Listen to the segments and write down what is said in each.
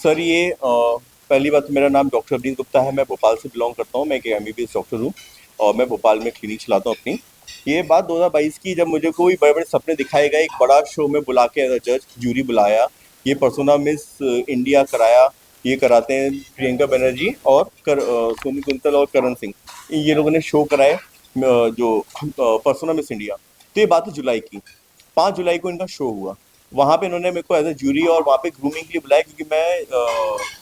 Sir ये पहली बात तो मेरा नाम डॉक्टर अवनीत गुप्ता है। मैं भोपाल से बिलोंग करता हूँ। मैं एक एमबीबीएस डॉक्टर हूँ और मैं भोपाल में क्लिनिक चलाता हूँ अपनी। ये बात 2022 की, जब मुझे कोई बड़े बड़े सपने दिखाए गए, एक बड़ा शो में बुला के एज जज जूरी बुलाया। ये पर्सोना मिस इंडिया कराया। ये कराते हैं प्रियंका बनर्जी और सोनी कुंतल और करण सिंह। ये लोगों ने शो कराए जो पर्सोना मिस इंडिया। तो ये बात है जुलाई की। 5 जुलाई को इनका शो हुआ। वहाँ पे इन्होंने मेरे को एज ए जूरी और वहाँ पे ग्रूमिंग के लिए बुलाया, क्योंकि मैं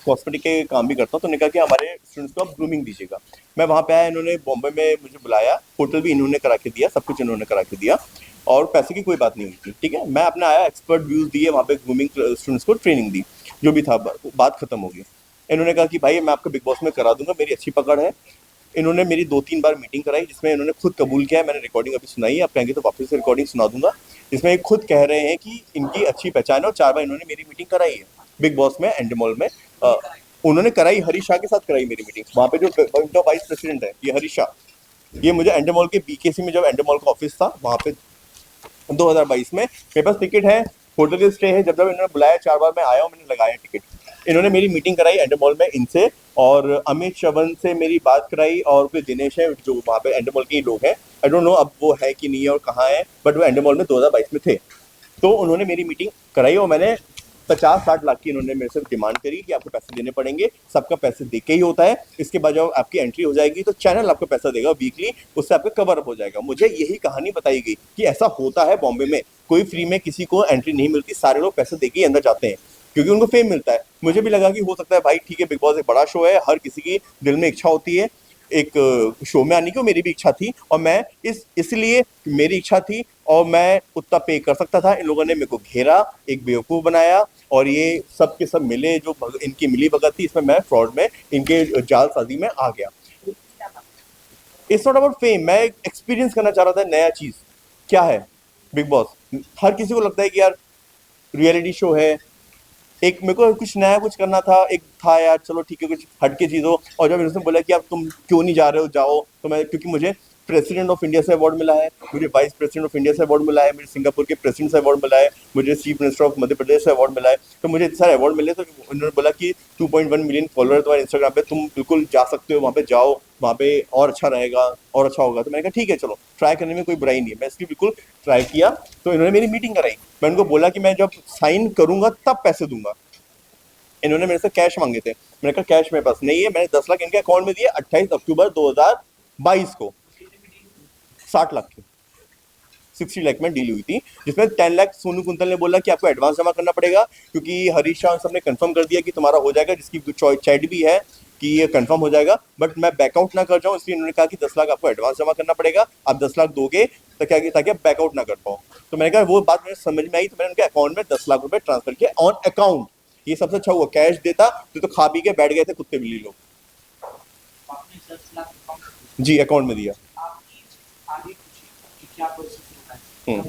कॉस्मेटिक के काम भी करता हूँ। तो उन्होंने कहा कि हमारे स्टूडेंट्स को आप ग्रूमिंग दीजिएगा। मैं वहाँ पे आया, इन्होंने बॉम्बे में मुझे बुलाया, होटल भी इन्होंने करा के दिया, सब कुछ इन्होंने करा के दिया और पैसे की कोई बात नहीं हुई थी। ठीक है, मैं अपना आया, एक्सपर्ट व्यूज़ दिए, वहाँ पे ग्रूमिंग स्टूडेंट्स को ट्रेनिंग दी। जो भी था, बात खत्म हो गई। इन्होंने कहा कि भाई मैं आपको बिग बॉस में करा दूंगा, मेरी अच्छी पकड़ है। इन्होंने मेरी 2-3 बार मीटिंग कराई, जिसमें इन्होंने खुद कबूल किया है। मैंने रिकॉर्डिंग अभी सुनाई है, आप कहेंगे तो वापस से रिकॉर्डिंग सुना दूंगा। जिसमें ये खुद कह रहे हैं कि इनकी अच्छी पहचान है और 4 बार इन्होंने मेरी मीटिंग कराई है बिग बॉस में, एंडमॉल में। उन्होंने कराई, हरीश शाह के साथ कराई मेरी मीटिंग। वहाँ पे जो इनका वाइस प्रेसिडेंट है, ये हरीश शाह, ये मुझे एंडमॉल के बीकेसी में, जब एंडमॉल का ऑफिस था वहाँ पे 2022 में, मेरे पास टिकट है, होटल के स्टे है। जब जब इन्होंने बुलाया 4 बार मैं आया हूँ, मैंने लगाया टिकट। इन्होंने मेरी मीटिंग कराई एंडमॉल में इनसे, और अमित श्रवण से मेरी बात कराई, और कोई दिनेश है जो वहाँ पे एंडमॉल के ही लोग हैं। आई डोंट नो अब वो है कि नहीं है और कहाँ है, बट वो एंडमॉल में 2022 में थे। तो उन्होंने मेरी मीटिंग कराई और मैंने 50-60 लाख की इन्होंने मेरे से डिमांड करी कि आपको पैसे देने पड़ेंगे। सबका पैसे दे के ही होता है। इसके बाद जब आपकी एंट्री हो जाएगी तो चैनल आपको पैसा देगा वीकली, उससे आपका कवर अप हो जाएगा। मुझे यही कहानी बताई गई कि ऐसा होता है बॉम्बे में, कोई फ्री में किसी को एंट्री नहीं मिलती, सारे लोग पैसे दे के ही अंदर जाते हैं क्योंकि उनको फेम मिलता है। मुझे भी लगा कि हो सकता है भाई ठीक है, बिग बॉस एक बड़ा शो है, हर किसी की दिल में इच्छा होती है एक शो में आने की। मेरी भी इच्छा थी और मैं इसलिए मेरी इच्छा थी और मैं उतना पे कर सकता था। इन लोगों ने मेरे को घेरा, एक बेवकूफ़ बनाया, और ये सब के सब मिले, जो इनकी मिली भगत थी, इसमें मैं फ्रॉड में, इनके जालसाजी में आ गया। इट्स नॉट अबाउट फेम, मैं एक्सपीरियंस करना चाह रहा था नया चीज़ क्या है बिग बॉस। हर किसी को लगता है कि यार रियलिटी शो है, एक मेरे को कुछ नया कुछ करना था, एक था यार चलो ठीक है कुछ हटके चीज़ हो। और जब उसने बोला कि आप तुम क्यों नहीं जा रहे हो, जाओ, तो मैं, क्योंकि मुझे प्रेसिडेंट ऑफ इंडिया से अवार्ड मिला है, मुझे वाइस प्रेसिडेंट ऑफ इंडिया से अवार्ड मिला है, मुझे सिंगापुर के प्रेसिडेंट से अवार्ड मिला है, मुझे chief minister of Madhya Pradesh से अवार्ड मिला है। तो मुझे इतने सारे अवार्ड मिले, तो उन्होंने बोला कि 2.1 मिलियन फॉलोअर तुम्हारे इंस्टाग्राम पे, तुम बिल्कुल जा सकते हो, वहाँ पे जाओ, वहाँ पे और अच्छा रहेगा और अच्छा होगा। तो मैंने कहा ठीक है चलो, ट्राई करने में कोई बुराई नहीं है। मैं इसकी बिल्कुल ट्राई किया। तो इन्होंने मेरी मीटिंग कराई। मैं उनको बोला कि मैं जब साइन करूंगा तब पैसे दूंगा। इन्होंने मेरे से कैश मांगे थे। मैंने कहा कैश मेरे पास नहीं है। मैंने 10 लाख इनके अकाउंट में दिए 28 अक्टूबर 2022 को, 60 लाख की 60 लाख में डील हुई थी, जिसमें 10 लाख सोनू कुंतल ने बोला कि आपको एडवांस जमा करना पड़ेगा, क्योंकि हरीश शाह सबने कंफर्म कर दिया कि तुम्हारा हो जाएगा, जिसकी चैट भी है कि ये कंफर्म हो जाएगा। बट मैं बैकआउट ना कर जाऊं, इसलिए इन्होंने कहा कि 10 लाख आपको एडवांस जमा करना पड़ेगा, आप 10 लाख दोगे ताकि आप बैकआउट ना कर पाओ। तो मैंने कहा वो बात मुझे समझ में आई, तो मैंने उनके अकाउंट में 10 लाख रुपए ट्रांसफर किए ऑन अकाउंट। ये सबसे अच्छा हुआ, कैश देता तो खा पी के बैठ गए थे कुत्ते बिल्ली लोग। जी, अकाउंट में दिया। हम्म।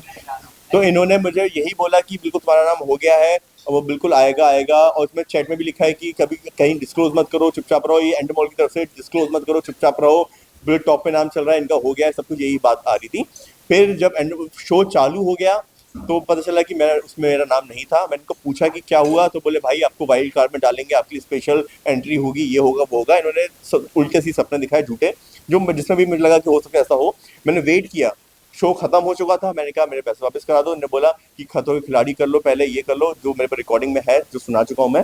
तो इन्होंने मुझे यही बोला कि बिल्कुल तुम्हारा नाम हो गया है और वो बिल्कुल आएगा आएगा, और उसमें चैट में भी लिखा है कि कभी कहीं डिस्क्लोज मत करो, चुपचाप रहो। ये एंडमॉल की तरफ से डिस्क्लोज मत करो, चुपचाप रहो, बिल्कुल टॉप पे नाम चल रहा है, इनका हो गया है, सब कुछ यही बात आ रही थी। फिर जब शो चालू हो गया तो पता चला कि मैं उसमें, मेरा नाम नहीं था। मैंने उनको पूछा कि क्या हुआ, तो बोले भाई आपको वाइल्ड कार्ड में डालेंगे, आपकी स्पेशल एंट्री होगी, ये होगा वो होगा। इन्होंने उल्टे सी सपने दिखाए झूठे, जो जिसमें भी मुझे लगा कि हो सके ऐसा हो। मैंने वेट किया, शो खत्म हो चुका था। मैंने कहा मेरे पैसे वापस करा दो। इन्होंने बोला कि खतरों के खिलाड़ी कर लो पहले, ये कर लो जो मेरे पर रिकॉर्डिंग में है, जो सुना चुका हूँ मैं।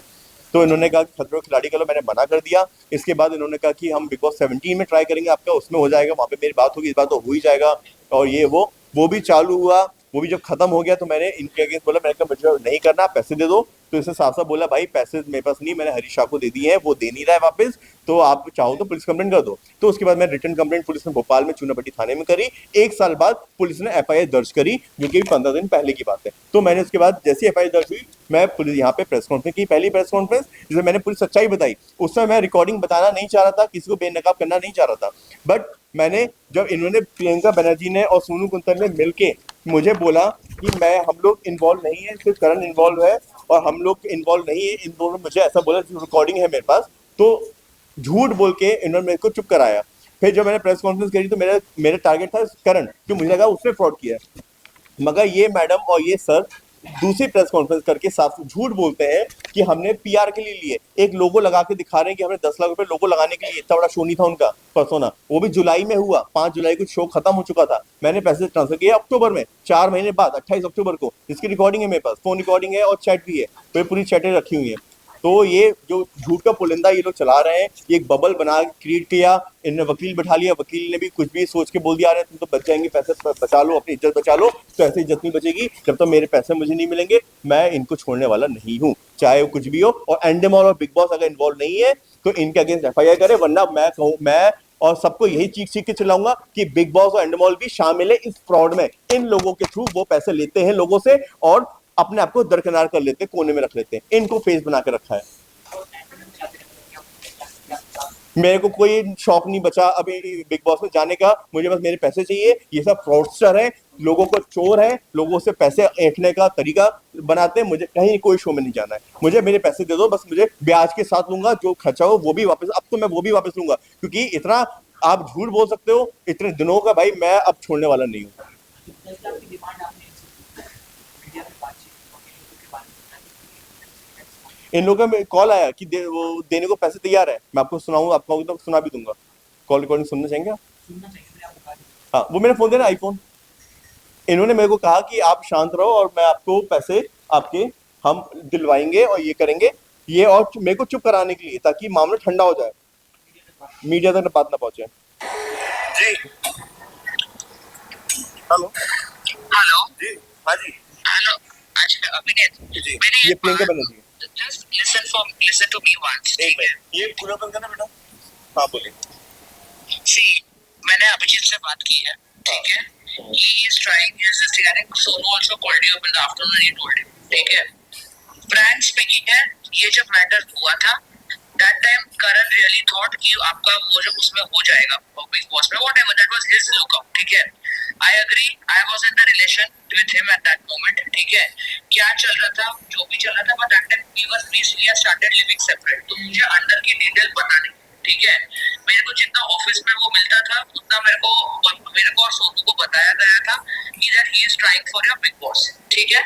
तो इन्होंने कहा कि खतरों के खिलाड़ी कर लो, मैंने मना कर दिया। इसके बाद इन्होंने कहा कि हम बिग बॉस 17 में ट्राई करेंगे आपका, उसमें हो जाएगा, वहाँ पे मेरी बात होगी, इस बार तो हो ही जाएगा। और ये वो भी चालू हुआ। वो भी जब खत्म हो गया तो मैंने इनके अगेंस्ट बोला, मैंने कहा मुझे नहीं करना, आप पैसे दे दो। तो इसने साफ साफ बोला भाई पैसे मेरे पास नहीं, मैंने हरीश शाह को दे दिए हैं, वो दे नहीं रहा है वापस, तो आप चाहो तो पुलिस कंप्लेंट कर दो। तो उसके बाद मैं रिटर्न कंप्लेंट पुलिस ने भोपाल में चूनापट्टी थाने में करी। 1 साल बाद पुलिस ने एफआईआर दर्ज करी, जो कि 15 दिन पहले की बात है। तो मैंने उसके बाद जैसी एफआईआर दर्ज हुई, मैं पुलिस यहाँ पे प्रेस कॉन्फ्रेंस की, पहली प्रेस कॉन्फ्रेंस जिसमें मैंने पूरी सच्चाई बताई। उस समय मैं रिकॉर्डिंग बताना नहीं चाह रहा था, किसी को बेनकाब करना नहीं चाह रहा था। बट मैंने, जब इन्होंने, प्रियंका बनर्जी ने और सोनू कुंतल ने मिलके मुझे बोला कि हम लोग इन्वॉल्व नहीं है, सिर्फ करण इन्वॉल्व है और हम लोग इन्वॉल्व नहीं है, इन दोनों, मुझे ऐसा बोला, रिकॉर्डिंग है मेरे पास, तो झूठ बोल के इन्होंने मेरे को चुप कराया। फिर जब मैंने प्रेस कॉन्फ्रेंस करी तो मेरा टारगेट था करण, क्यों मुझे लगा उसने फ्रॉड किया है। मगर ये मैडम और ये सर दूसरी प्रेस कॉन्फ्रेंस करके साफ झूठ बोलते हैं कि हमने पीआर के लिए लिए, एक लोगो लगा के दिखा रहे हैं कि हमने 10 लाख रुपए लोगो लगाने के लिए, इतना बड़ा शो नहीं था उनका परसों ना, वो भी जुलाई में हुआ, 5 जुलाई को शो खत्म हो चुका था, मैंने पैसे ट्रांसफर किए अक्टूबर में, 4 महीने बाद 28 अक्टूबर को, जिसकी रिकॉर्डिंग है मेरे पास, फोन रिकॉर्डिंग है और चैट भी है, तो ये पूरी चैटें रखी हुई है। तो ये जो झूठ का पुलिंदा ये लोग चला रहे हैं, ये एक बबल बना क्रिएट किया, इन्होंने वकील बैठा लिया, वकील ने भी कुछ भी सोच के बोल दिया, रहे तुम तो बच जाएंगे, पैसे बचा लो, अपनी इज्जत बचा लो, तो ऐसे इज्जत नहीं बचेगी, जब तक मेरे पैसे मुझे नहीं मिलेंगे मैं इनको छोड़ने वाला नहीं हूँ, चाहे वो कुछ भी हो। और एंडेमॉल और बिग बॉस अगर इन्वॉल्व नहीं है तो इनके अगेंस्ट एफआईआर करे, वरना मैं कहूँ, मैं और सबको यही चीख चीख के चिल्लाऊंगा कि बिग बॉस और एंडेमॉल भी शामिल है इस फ्रॉड में, इन लोगों के थ्रू वो पैसे लेते हैं लोगों से और अपने आप को दरकिनार कर लेते हैं, कोने में रख लेते हैं, इनको फेस बना के रखा है। मेरे को कोई शौक नहीं बचा अभी बिग बॉस में जाने का, मुझे बस मेरे पैसे चाहिए, ये सब फ्रॉडस्टर है, लोगों को चोर है, लोगों से पैसे ऐंठने का तरीका बनाते हैं, मुझे कहीं कोई शो में नहीं जाना है, मुझे मेरे पैसे दे दो, बस मुझे ब्याज के साथ लूंगा, जो खर्चा हो वो भी वापस, अब तो मैं वो भी वापस लूंगा, क्योंकि इतना आप झूठ बोल सकते हो इतने दिनों का, भाई मैं अब छोड़ने वाला नहीं हूँ। इन लोगों का कॉल आया कि वो देने को पैसे तैयार है, मैं आपको सुनाऊंगा, आपको तो सुना भी दूंगा, कॉल रिकॉर्डिंग सुनना चाहेंगे आप? हाँ, वो मेरा फोन देना आईफोन, इन्होंने मेरे को कहा कि आप शांत रहो और मैं आपको पैसे आपके हम दिलवाएंगे और ये करेंगे, ये और मेरे को चुप कराने के लिए, ताकि मामला ठंडा हो जाए, मीडिया तक बात ना पहुंचे। जी हेलो। हेलो जी हाँ जी। हेलो। अच्छा अभिनेत, जी मैंने ये प्रियंका बनर्जी है। Just listen to me once, ठीक है? ये पूरा बंद करना बेटा। हाँ बोलिए। सी, मैंने अभिजीत से बात की है, ठीक है? He is trying his this thing. I think Sonu also called you up in the afternoon and he told him, ठीक है? Frank speaking है, ये जब मैटर हुआ था, that time Karan really thought कि आपका वो जो उसमें हो जाएगा, बिग बॉस में, whatever, that was his lookout, ठीक है? I agree, I was in the relation with him at that moment, ठीक है? क्या चल रहा था, जो भी चल रहा था, but that time we were recently started living separate, तो मुझे अंदर की डिटेल पता नहीं, ठीक है? मेरे को जितना ऑफिस में वो मिलता था उतना मेरे को और सोनू को बताया गया था कि that he is trying for your big boss, ठीक है?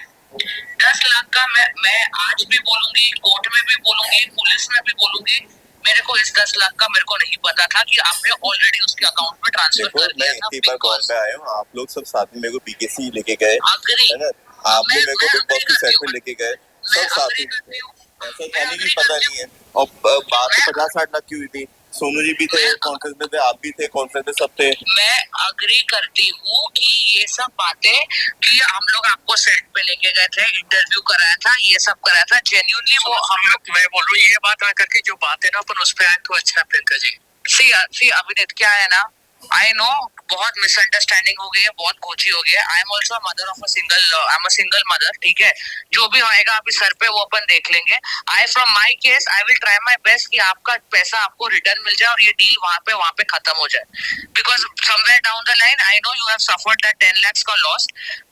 10 लाख का मैं आज भी बोलूंगी, कोर्ट में भी बोलूंगी, पुलिस में भी बोलूंगी, मेरे को इस 10 लाख का मेरे को नहीं पता था कि आपने ऑलरेडी उसके अकाउंट में ट्रांसफर कर दिया था। मैं कॉल पे आया हूँ, आप लोग सब साथ में मेरे को बीकेसी लेके गए, है ना, आपने मेरे को बिग बॉस की साइड में लेके गए, सब साथ में, ऐसा कहने की पता नहीं है, और बात 50-60 लाख की हुई थी, सोनू जी भी थे कॉन्फ्रेंस में, थे आप भी थे कॉन्फ्रेंस में, सब थे। मैं अग्री करती हूँ कि ये सब बातें कि हम लोग आपको सेट पे लेके गए थे, इंटरव्यू कराया था, ये सब कराया था, जेन्युइनली वो हम लोग, मैं बोल रहा हूँ ये बात ना करके जो बात है ना अपन उस पे आए तो अच्छा प्रियंका जी। सी अभिनीत, क्या है ना, आई नो बहुत मिसअंडरस्टैंडिंग हो गई है, बहुत खोची हो गई है, I am also mother of I am a single mother, ठीक है? जो भी होएगा अभी सर पे वो अपन देख लेंगे। I from my case I will try my best कि आपका पैसा आपको रिटर्न मिल जाए और ये डील वहां पे खत्म हो जाए, because somewhere down the line I know you have suffered that 10 lakhs का loss,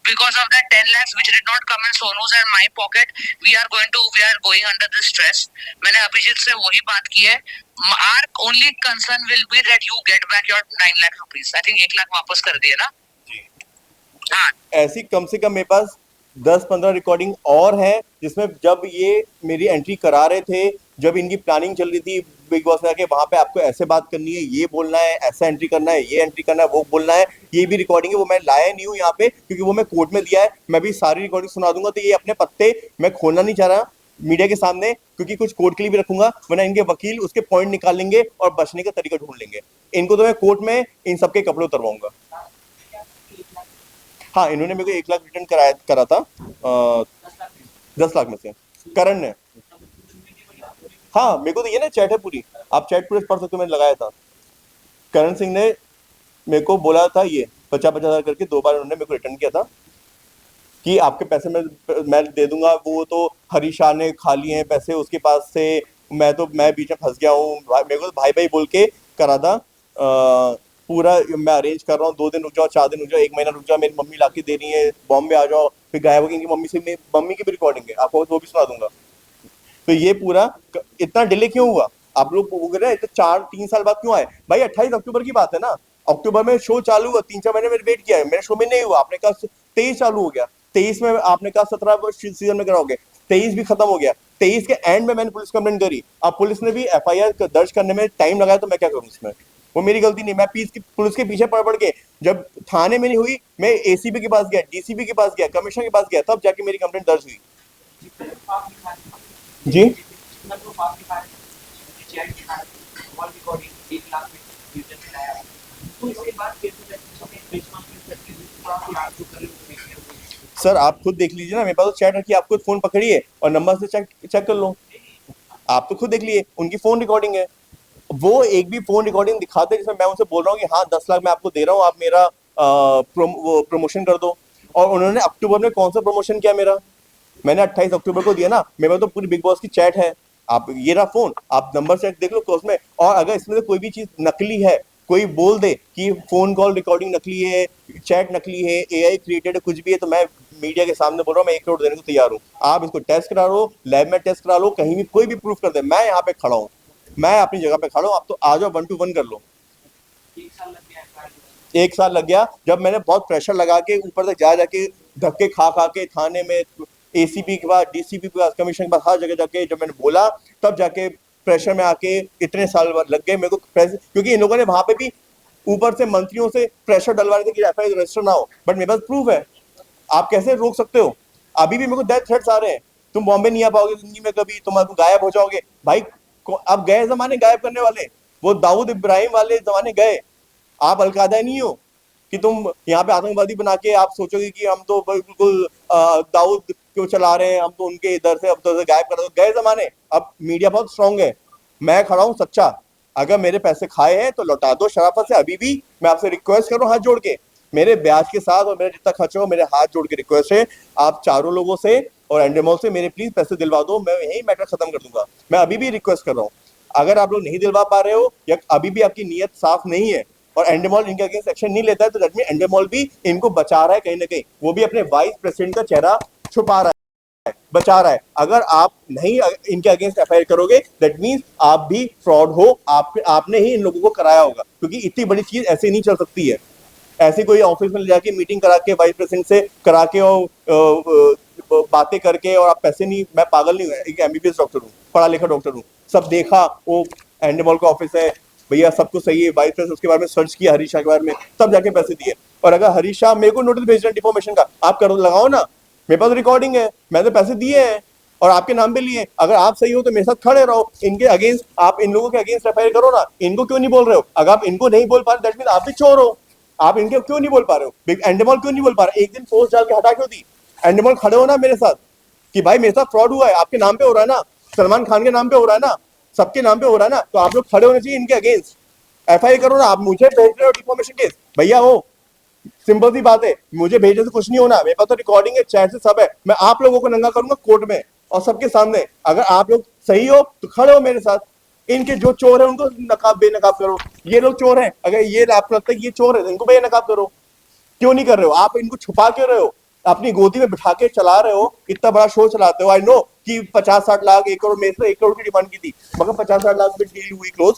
because of that 10 lakhs which did not come in Sonu's and my pocket, we are going under this stress. मैंने अभिजीत से वही बात की है, our only concern will be that you get back your 9 lakh rupees. I think 1 lakh वापस कर दिए ना? हाँ, ऐसी कम से कम मेरे पास 10-15 रिकॉर्डिंग और है, जिसमें जब ये मेरी एंट्री करा रहे थे, जब इनकी प्लानिंग चल रही थी बिग बॉस में आके, वहां पे आपको ऐसे बात करनी है, ये बोलना है, ऐसा एंट्री करना है, ये एंट्री करना है, वो बोलना है, ये भी रिकॉर्डिंग है, वो मैं लाया नहीं हूँ यहाँ पे, क्योंकि वो मैं कोर्ट में दिया है, मैं भी सारी रिकॉर्डिंग सुना दूंगा, तो ये अपने पत्ते मैं खोलना नहीं चाह रहा मीडिया के सामने, क्योंकि कुछ कोर्ट के लिए भी रखूंगा, वरना इनके वकील उसके पॉइंट निकाल लेंगे और बचने का तरीका ढूंढ लेंगे, इनको तो मैं कोर्ट में इन सबके कपड़े उतरवाऊंगा। हाँ, इन्होंने मेरे को 1 लाख रिटर्न करा था 10 लाख में से, करण ने। हाँ, मेरे को तो ये ना चैट है पूरी, आप चैट पूरे पढ़ सकते हो, मैंने लगाया था, करण सिंह ने मेरे को बोला था ये 50-50 हजार करके 2 बार उन्होंने मेरे को रिटर्न किया था कि आपके पैसे मैं दे दूंगा, वो तो हरीश शाह ने खा लिए हैं पैसे उसके पास से, मैं बीच में फंस गया हूँ, मेरे को भाई भाई बोल के करा था, पूरा मैं अरेंज कर रहा हूँ, 2 दिन रुक जाओ, 4 दिन रुक जाओ, 1 महीना रुक जाओ, मेरी मम्मी लाके दे रही है, बॉम्बे आ जाओ, फिर गायब हो गई, मम्मी से मम्मी की भी रिकॉर्डिंग है, आपको वो भी सुना दूंगा। तो ये पूरा इतना डिले क्यों हुआ, आप लोग वो कर रहे हैं, 3 साल बाद क्यों आए भाई? 28 अक्टूबर की बात है ना, अक्टूबर में शो चालू हुआ, 3-4 महीने में वेट किया है, मेरे शो में नहीं हुआ, आपने कहा 23 चालू हो गया, 23 में आपने कहा 17 सीजन में कराओगे, 23 भी खत्म हो गया, 23 के एंड में मैंने पुलिस कंप्लेंट करी, अब पुलिस ने भी एफआईआर दर्ज करने में टाइम लगाया, तो मैं क्या करूं इसमें? वो मेरी गलती नहीं, मैं पुलिस के पीछे पड़ पड़ के, जब थाने में नहीं हुई, मैं एसीबी के पास गया, डीसीबी के पास गया, कमिश्नर के पास गया, तब जाके मेरी कंप्लेंट दर्ज हुई। जी सर, आप खुद देख लीजिए ना, मेरे पास तो चैट रखी है, आप खुद फोन पकड़िए और नंबर से चेक चेक कर लो। आप तो खुद देख लिए, उनकी फोन रिकॉर्डिंग है, वो एक भी फोन रिकॉर्डिंग दिखाते जिसमें मैं उनसे बोल रहा हूँ कि हाँ 10 लाख मैं आपको दे रहा हूँ, आप मेरा वो प्रमोशन कर दो। और उन्होंने अक्टूबर में कौन सा प्रमोशन किया मेरा? मैंने 28 अक्टूबर को दिया ना, मेरे पास तो पूरी बिग बॉस की चैट है, आप ये रहा फोन, आप नंबर चेक देख लो उसमें। और अगर इसमें से कोई भी चीज नकली है, कोई बोल दे कि फोन कॉल रिकॉर्डिंग नकली है, चैट नकली है, एआई क्रिएटेड है, कुछ भी है, तो मैं मीडिया के सामने बोल रहा हूँ, मैं 1 करोड़ देने को तैयार हूँ। आप इसको टेस्ट करा लो, लैब में टेस्ट करा लो, कहीं भी कोई भी प्रूफ कर दे, मैं यहाँ पे खड़ा हूँ, मैं अपनी जगह पे खड़ा हूँ, आप तो आ जाओ 1 to 1 कर लो। 1 साल लग गया, जब मैंने बहुत प्रेशर लगा के ऊपर तक जा जाके धक्के खा खा के थाने में, एसीपी के पास, डीसीपी के पास, कमिश्नर के पास, हर जगह जाके जब मैंने बोला, तब जाके प्रेशर में आके इतने साल लग गए मेरे को क्योंकि इन लोगों ने वहां पे भी ऊपर से मंत्रियों से प्रेशर डलवा रहे थे कि एफआईआर रजिस्टर ना हो, बट मेरे पास प्रूफ है। आप कैसे रोक सकते हो? अभी भी मेरे को डेथ थ्रेट्स आ रहे हैं, तुम बॉम्बे नहीं आ पाओगे जिंदगी में कभी, तुम गायब हो जाओगे भाई। अब गए जमाने गायब करने वाले, वो दाऊद इब्राहिम वाले जमाने गए। आप अलकायदा नहीं हो कि तुम यहाँ पे आतंकवादी बना के आप सोचोगे कि हम तो बिल्कुल दाऊद क्यों चला रहे हैं, हम तो उनके इधर से अब तो गायब कर दो, गए जमाने। अब मीडिया बहुत स्ट्रांग है, मैं खड़ा हूँ सच्चा, अगर मेरे पैसे खाए हैं तो लौटा दो शराफत से। अभी भी मैं आपसे रिक्वेस्ट कर रहा हूँ हाथ जोड़ के, मेरे ब्याज के साथ और मेरा जितना खर्चा हो, मेरे हाथ जोड़ के रिक्वेस्ट है, आप चारों लोगों से और एंडेमॉल से मेरे प्लीज पैसे दिलवा दो, मैं यही मैटर खत्म कर दूंगा। मैं अभी भी रिक्वेस्ट कर रहा हूँ, अगर आप लोग नहीं दिलवा पा रहे हो या अभी भी आपकी नीयत साफ नहीं है और एंडेमॉल इनके अगेंस्ट एक्शन नहीं लेता है, तो दैट मीन एंडेमॉल भी इनको बचा रहा है कहीं ना कहीं, वो भी अपने वाइस प्रेसिडेंट का चेहरा छुपा रहा है, बचा रहा है। अगर आप नहीं इनके अगेंस्ट एफआईआर करोगे, दैट मींस आप भी फ्रॉड हो, आपने ही इन लोगों को कराया होगा, क्योंकि इतनी बड़ी चीज ऐसे नहीं चल सकती है। ऐसे कोई ऑफिस में ले जाके मीटिंग करा के वाइस प्रेसिडेंट से करा के और बातें करके और आप पैसे नहीं, मैं पागल नहीं हूँ, एक एमबीबीएस डॉक्टर हूँ, पढ़ा लिखा डॉक्टर हूँ, सब देखा, वो एंडेमॉल का ऑफिस है भैया, सब कुछ सही है, वाइस प्रेसिडेंट उसके बारे में सर्च किया, हरीश शाह के बारे में, तब जाके पैसे दिए। और अगर हरीश शाह मेरे को नोटिस भेज रहे हैं डिफॉर्मेशन का, आप करो, लगाओ ना, मेरे पास रिकॉर्डिंग है, मैंने पैसे दिए हैं और आपके नाम पे लिए। अगर आप सही हो तो मेरे साथ खड़े रहो, इनके अगेंस्ट, आप इन लोगों के अगेंस्ट एफआईआर करो ना। इनको क्यों नहीं बोल रहे हो? अगर आप इनको नहीं बोल पा रहे, दैट मीन आप भी चोर हो। आप इनके क्यों नहीं बोल पा रहे हो? एंडेमॉल क्यों नहीं बोल पा रहे? एक दिन पोस्ट डाल के हटा क्यों दी? एंडेमॉल खड़े हो ना मेरे साथ कि भाई मेरे साथ फ्रॉड हुआ है, आपके नाम पे हो रहा है ना, सलमान खान के नाम पे हो रहा है ना, सबके नाम पे हो रहा है ना, तो आप लोग खड़े होने चाहिए इनके अगेंस्ट, एफआईआर करो ना। आप मुझे भेज रहे हो डिफॉर्मेशन केस, भैया हो सिंपल सी बात है, मुझे भेजने से कुछ नहीं होना, मेरे पास तो रिकॉर्डिंग है, चैट से सब है, मैं आप लोगों को नंगा करूंगा कोर्ट में और सबके सामने। अगर आप लोग सही हो तो खड़े हो मेरे साथ, इनके जो चोर है उनको नकाब बेनकाब करो। ये लोग चोर हैं, अगर ये आपको लगता है ये चोर है, इनको बेनकाब करो। क्यों नहीं कर रहे हो? आप इनको छुपा क्यों रहे हो? अपनी गोदी में बिठा के चला रहे हो, इतना बड़ा शो चलाते हो। आई नो कि 50-60 लाख 1 करोड़, मेरे से 1 करोड़ की डिमांड की थी, मगर 50-60 लाख में डील हुई क्लोज।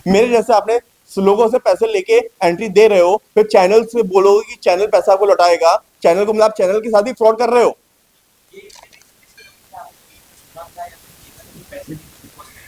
मेरे जैसे आपने लोगों से पैसे लेके एंट्री दे रहे हो, फिर चैनल से बोलोगे कि चैनल पैसा आपको लौटाएगा, चैनल को मतलब आप चैनल के साथ ही फ्रॉड कर रहे हो।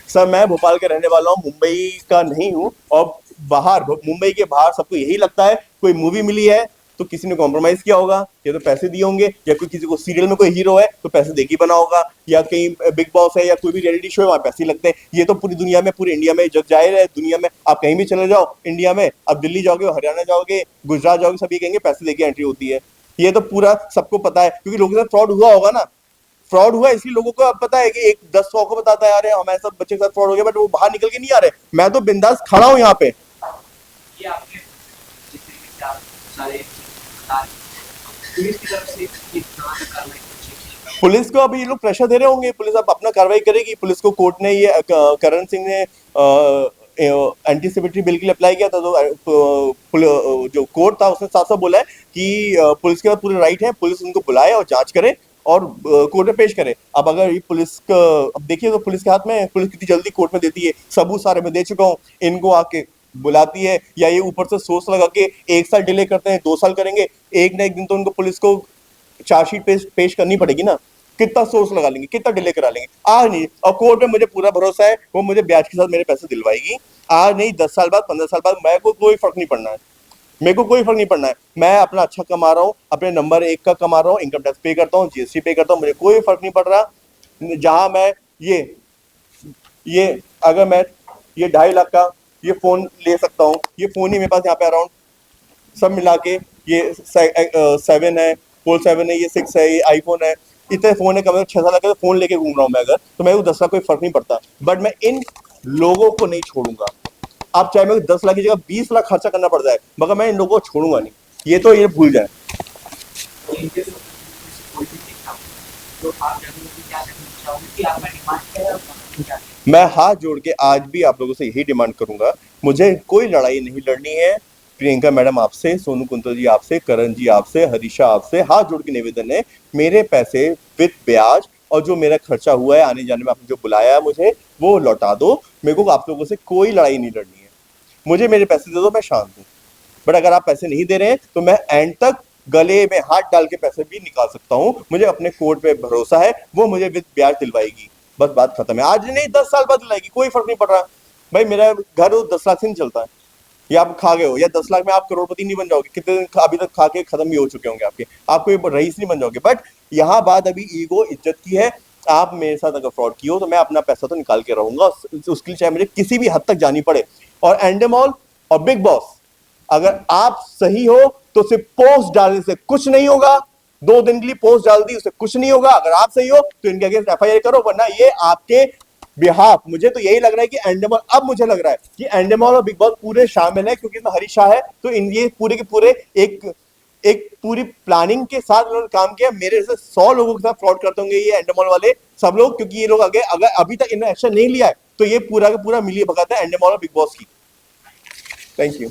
सर मैं भोपाल का रहने वाला हूँ, मुंबई का नहीं हूँ, और बाहर मुंबई के बाहर सबको यही लगता है कोई मूवी मिली है तो किसी ने कॉम्प्रोमाइज किया होगा, या तो पैसे दिए होंगे, या कोई किसी को सीरियल में कोई हीरो है तो पैसे देके बना होगा, या कहीं बिग बॉस है या कोई भी रियलिटी शो है वहाँ पैसे लगते हैं। ये तो पूरी दुनिया में, पूरी इंडिया में जग जाहिर है, दुनिया में आप कहीं भी चले जाओ इंडिया में, आप दिल्ली जाओगे, हरियाणा जाओगे, गुजरात जाओगे, सभी कहेंगे पैसे देके एंट्री होती है। ये तो पूरा सबको पता है, क्योंकि लोगों के साथ फ्रॉड हुआ होगा ना, फ्रॉड हुआ इसलिए लोगों को अब पता है कि एक 10-100 को बताता है यार हमारे साथ बच्चे के साथ फ्रॉड हो गया, बट वो बाहर निकल के नहीं आ रहे। मैं तो बिंदास खड़ा हूँ यहाँ पे। ये आपने जिस तरीके से आप सारे बता रहे हैं, पुलिस की तरफ से ये कार्रवाई चाहिए। पुलिस को अभी ये लोग प्रेशर दे रहे होंगे, पुलिस अब अपना कार्रवाई करेगी। पुलिस को कोर्ट ने ये करण सिंह ने एंटीसिपेटरी बिल के लिए अप्लाई किया था, तो जो कोर्ट था उसने साफ साफ बोला है कि पुलिस के पास पूरे राइट है, पुलिस उनको बुलाए और जांच करे और कोर्ट में पेश करे। अब अगर ये पुलिस का, अब देखिए तो पुलिस के हाथ में, पुलिस कितनी जल्दी कोर्ट में देती है, सबूत सारे मैं दे चुका हूँ, इनको आके बुलाती है, या ये ऊपर से सोच लगा के 1 साल डिले करते हैं, 2 साल करेंगे, एक ना एक दिन तो उनको पुलिस को चार्जशीट पेश करनी पड़ेगी ना, कितना सोर्स लगा लेंगे, कितना डिले करा लेंगे, आज नहीं। और कोर्ट में मुझे पूरा भरोसा है, वो मुझे ब्याज के साथ मेरे पैसे दिलवाएगी, आज नहीं 10 साल बाद 15 साल बाद, मेरे को कोई फर्क नहीं पड़ना है, मेरे को कोई फर्क नहीं पड़ना है। मैं अपना अच्छा कमा रहा हूँ, अपने नंबर 1 का कमा रहा हूँ, इनकम टैक्स पे करता हूँ, जीएसटी पे करता हूँ, मुझे कोई फर्क नहीं पड़ रहा। जहां मैं ये अगर मैं ये 2.5 लाख का ये फोन ले सकता हूँ, ये फोन ही मेरे पास यहाँ पे अराउंड सब मिला के ये 7 है, फोल्ड 7 है, ये 6 है, ये आईफोन है, इतने फोन है, कम से कम 6 लाख का फोन लेके घूम रहा हूँ मैं, अगर तो मेरे को 10 लाख कोई फर्क नहीं पड़ता, बट मैं इन लोगों को नहीं छोड़ूंगा। आप चाहे मेरे को 10 लाख की जगह 20 लाख खर्चा करना पड़ जाए, मगर मैं इन लोगों को छोड़ूंगा नहीं, ये तो ये भूल जाए। तो इनके कोई भी देखता हूँ तो आप जनरली क्या कहना चाहोगे कि आपका डिमांड क्या है और क्या है? मैं हाथ जोड़ के आज भी आप लोगों से यही डिमांड करूंगा, मुझे कोई लड़ाई नहीं लड़नी है। प्रियंका मैडम आपसे, सोनू कुंतल जी आपसे, करण जी आपसे, हरीशा आपसे हाथ जोड़ के निवेदन है, मेरे पैसे विद ब्याज और जो मेरा खर्चा हुआ है आने जाने में, आपने जो बुलाया है मुझे, वो लौटा दो। मेरे को आप लोगों से कोई लड़ाई नहीं लड़नी है, मुझे मेरे पैसे दे दो, मैं शांत हूँ। बट अगर आप पैसे नहीं दे रहे हैं तो मैं एंड तक गले में हाथ डाल के पैसे भी निकाल सकता हूँ, मुझे अपने कोर्ट पे भरोसा है, वो मुझे विद ब्याज दिलवाएगी, बस बात खत्म है। आज नहीं 10 साल बाद दिलाएगी, कोई फर्क नहीं पड़ रहा भाई, मेरा घर 10 लाख से नहीं चलता है, या आप खा गए हो, या 10 लाख में आप करोड़पति नहीं बन जाओगे, कितने दिन अभी तक खा के खत्म भी हो चुके होंगे आपके, आप कोई रईस नहीं बन जाओगे। बट यहाँ बात अभी ईगो इज्जत की है, आप मेरे साथ अगर फ्रॉड की हो तो मैं अपना पैसा तो निकाल के रहूंगा, उसके लिए चाहे मुझे किसी भी हद तक जानी पड़े। और एंडेमॉल और बिग बॉस, अगर आप सही हो तो सिर्फ पोस्ट डालने से कुछ नहीं होगा, 2 दिन के लिए पोस्ट डाल दी उससे कुछ नहीं होगा। अगर आप सही हो तो इनके अगेंस्ट एफआईआर करो, वरना ये आपके बिहाफ, मुझे तो यही लग रहा है कि एंडेमॉल, अब मुझे लग रहा है कि एंडेमॉल और बिग बॉस पूरे शामिल है, क्योंकि इसमें हरीश शाह है, तो इन ये पूरे के पूरे एक पूरी प्लानिंग के साथ उन्होंने काम किया। मेरे से 100 लोगों के साथ फ्रॉड करते होंगे ये एंडेमॉल वाले सब लोग, क्योंकि ये लोग अगर अभी तक इन्होंने एक्शन नहीं लिया है तो ये पूरा का पूरा मिली भगत है एंडेमॉल और बिग बॉस की। Thank you.